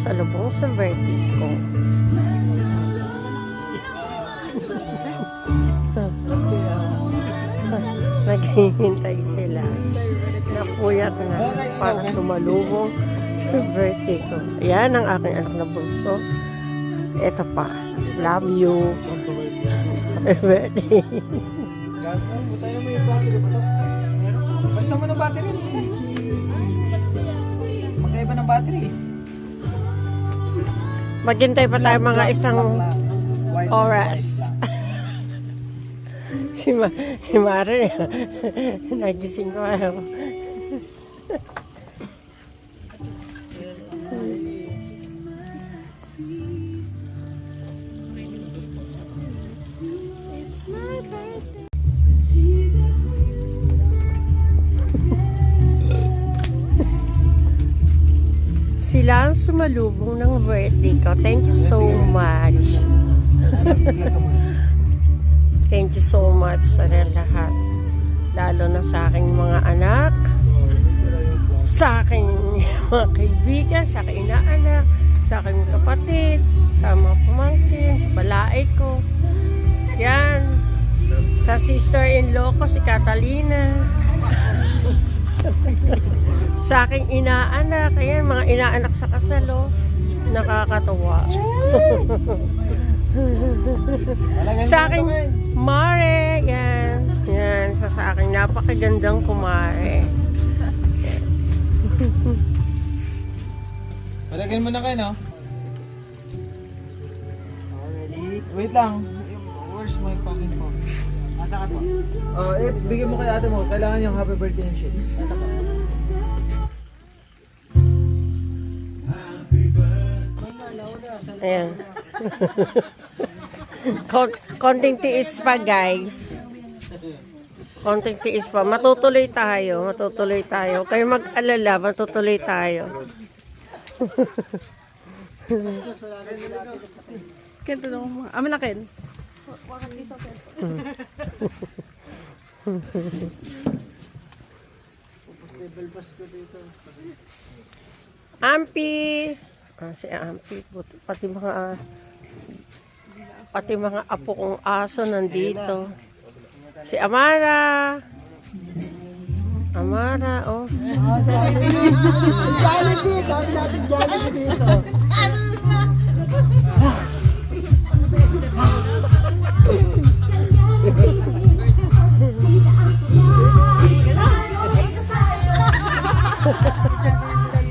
sumasalubong sa birthday ko. Naghihintay sila. Napuyat na para sumalubong sa birthday ko. Ayan ang aking anak na bunso. Ito pa. Love you. Happy birthday. Butayin mo yung battery. Balitan mo ng battery. Magkaiba ng battery. Maghintay pa tayo mga isang oras. si Mare, nagising ko ako. It's my birthday. Sila ang sumalubong ng birthday ko. Thank you so much. Thank you so much sa lahat. Lalo na sa aking mga anak, sa aking mga kaibigan, sa aking inaanak, sa aking kapatid, sa mga pamangkin, sa balaay ko. Yan. Sa sister-in-law ko, si Catalina. Sa aking inaanak, ayan, mga inaanak sa kasalo, nakakatuwa. Sa aking Mare, yan, yan, sa aking napakagandang kumare. Palagyan mo na kayo, no? Wait lang. Where's my fucking phone? Asa ka po? Bigyan mo kay ate mo. Kailangan yung happy birthday and shit. Ito po. Ayan. Konting tiis pa, guys. Konting tiis pa. Matutuloy tayo. Matutuloy tayo. Kayo mag-alala, matutuloy tayo. Kento na mga amin na Ken. Ampi. Si Ampi. Pati mga apo kong aso nandito. Si Amara. Amara, oh. Jollibee! Dami natin Jollibee dito.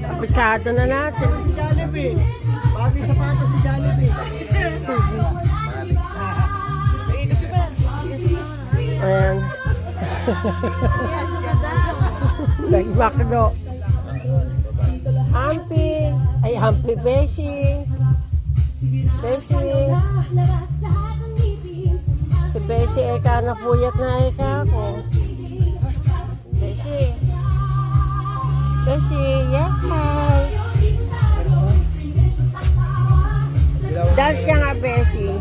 Abisado na natin. Si Jollibee! Bagay sapatos si Jollibee. Ayan. Nagmakdo. Ampi. Ay, Ampi, Beshi. Beshi. Si Beshi, eka napuyat na eka ako. Beshi. Beshi, yakay. Dance ka nga, Beshi.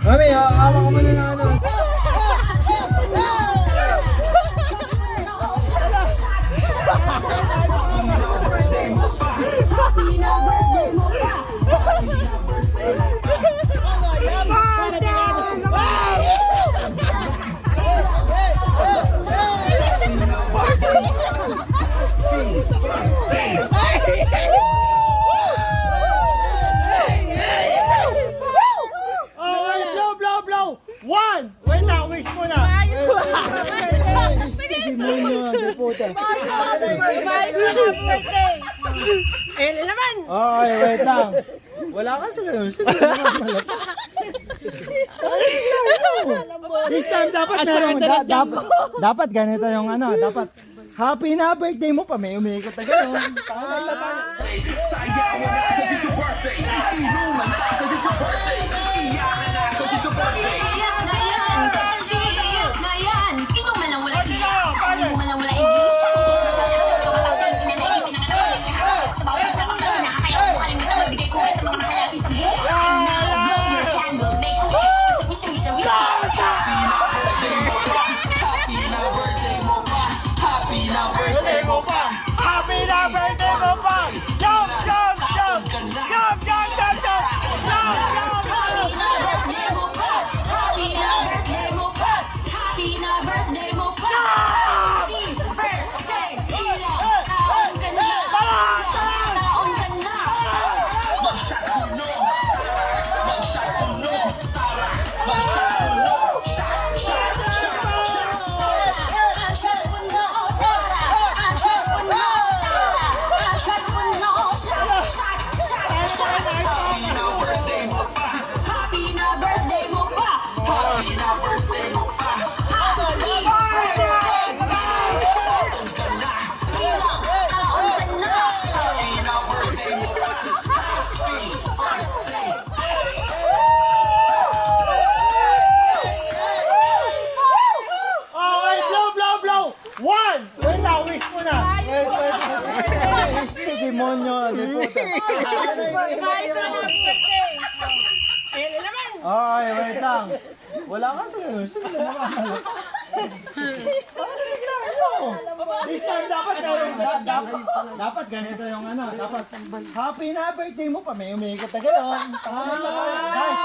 Mami, awa ko muna na ano. One! Wait na, wish mo na! Eh, laman! Okay, wait lang. Wala ka sa ganun. Sige, this time dapat meron. Dapat ganito yung ano. Dapat happy na birthday mo pa. May umikot na gano'n. Sayaw na kasi it's your birthday. Inuman na kasi it's your birthday. Iyakan na kasi it's your birthday. Happy na birthday mo pa. Happy na birthday. Wait. Este demonyo, de puta. Okay, wait lang. Wala ka sige. Sige lang makakalap. Sige lang, ano? This time dapat ganito yung ano. Dapat happy na birthday mo pa. May umikot na gano'n. Guys.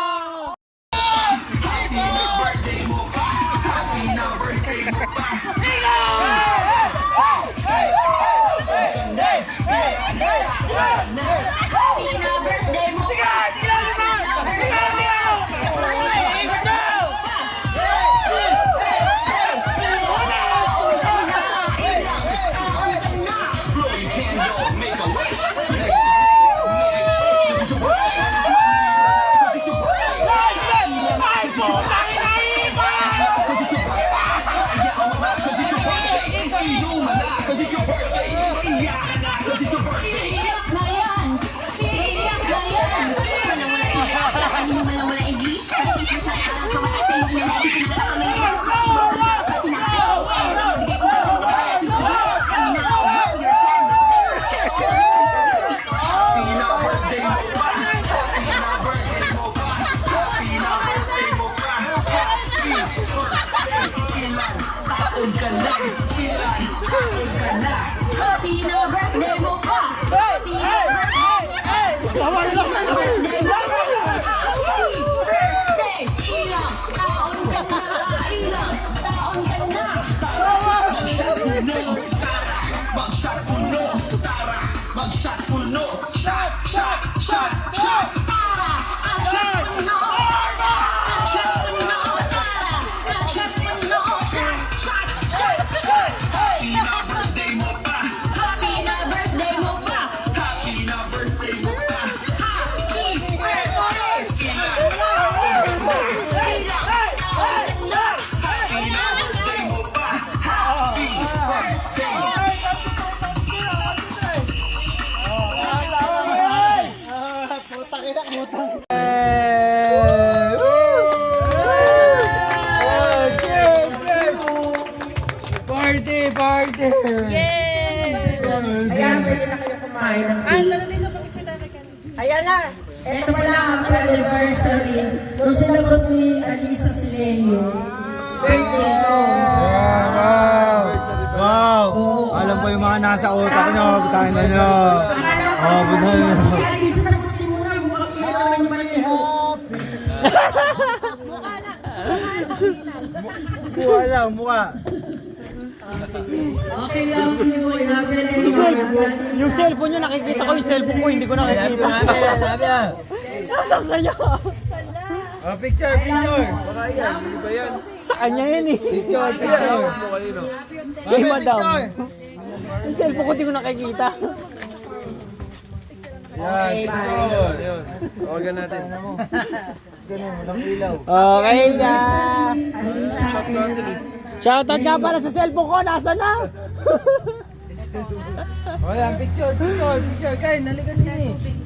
Party! Ayan, pwede na kayo kumain ng cake. Ayan na. Ito pala ang anniversary. Nung sinagot ni Alisa Silenio, birthday ko. Wow! Alam ko yung mga nasa utak nyo. Butahin na nyo. Butahin na nyo. Si Alisa, sagutin mo na. Mukha kaya naman yung happy. Mukha lang, mukha. Okay, love you. Love you. Yung cellphone niya, nakikita ko yung cellphone ko, hindi ko nakikita. Nasaan niya? Picture! Baka yan, hindi ba yan? Sa kanya yan eh. Picture! Kay madam. Yung cellphone ko, hindi ko nakikita. Yan, picture! Tawagan natin. Ganun, walang ilaw. Okay na. Shoutout nga pala sa cellphone ko, nasa na? O yan, picture! Kaya, nalikan din eh.